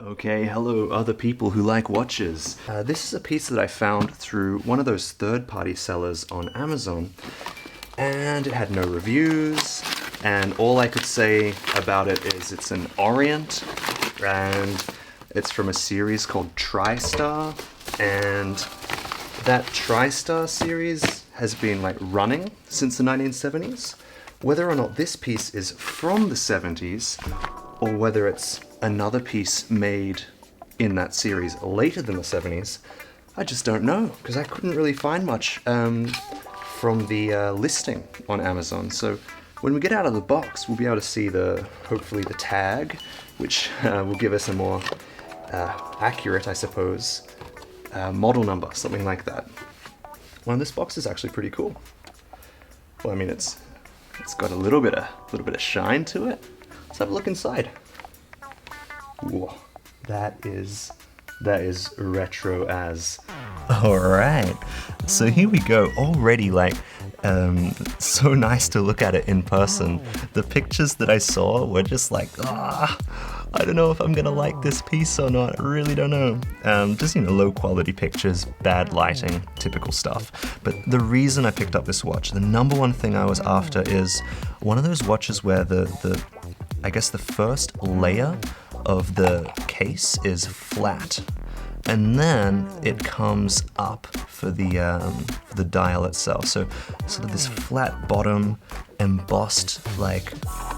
Okay, hello other people who like watches. This is a piece that I found through one of those third-party sellers on Amazon, and it had no reviews, and all I could say about it is it's an Orient, and it's from a series called TriStar, and that TriStar series has been running since the 1970s. Whether or not this piece is from the 70s, or whether it's another piece made in that series later than the 70s, I just don't know, because I couldn't really find much from the listing on Amazon. So when we get out of the box, we'll be able to see hopefully the tag, which will give us a more accurate, I suppose, model number, something like that. Well, this box is actually pretty cool. Well, I mean, it's got a little bit of shine to it. Let's have a look inside. Whoa, that is retro as. Alright, so here we go. Already so nice to look at it in person. The pictures that I saw were just I don't know if I'm gonna like this piece or not. I really don't know. Just, low quality pictures, bad lighting, typical stuff. But the reason I picked up this watch, the number one thing I was after is one of those watches where I guess the first layer of the case is flat, and then it comes up for the dial itself. So sort of this flat bottom, embossed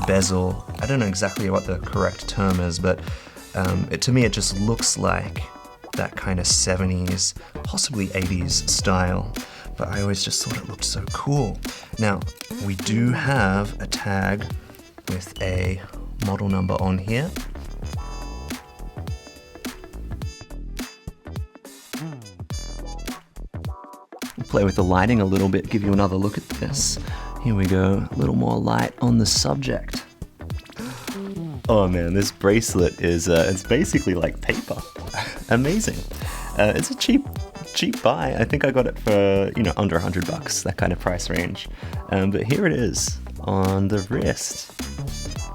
bezel. I don't know exactly what the correct term is, but to me it just looks like that kind of 70s, possibly 80s style. But I always just thought it looked so cool. Now, we do have a tag with a model number on here. Play with the lighting a little bit, give you another look at this. Here we go, a little more light on the subject. Oh man, this bracelet is it's basically like paper. Amazing. It's a cheap buy. I think I got it for under $100, that kind of price range. But here it is on the wrist.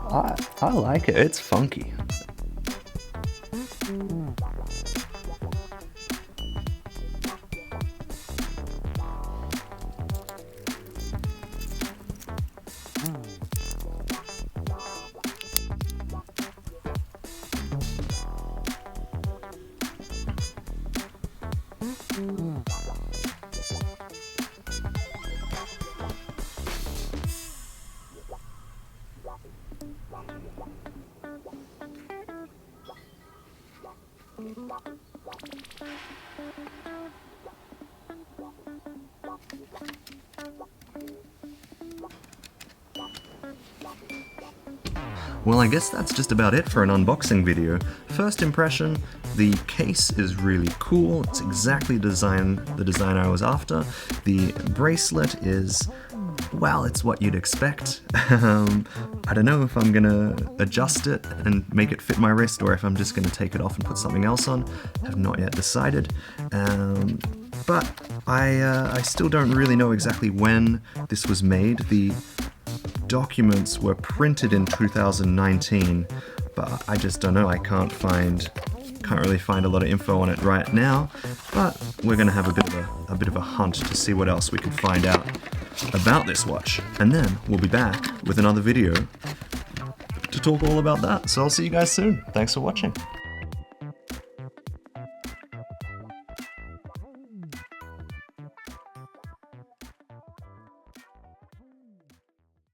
I like it. It's funky. Well, I guess that's just about it for an unboxing video. First impression, the case is really cool. It's exactly the design I was after. The bracelet is, well, it's what you'd expect. I don't know if I'm gonna adjust it and make it fit my wrist, or if I'm just gonna take it off and put something else on. Have not yet decided. But I still don't really know exactly when this was made. The documents were printed in 2019, but I just don't know. I can't really find a lot of info on it right now, but we're gonna have a bit of a hunt to see what else we can find out about this watch, and then we'll be back with another video to talk all about that. So I'll see you guys soon. Thanks for watching.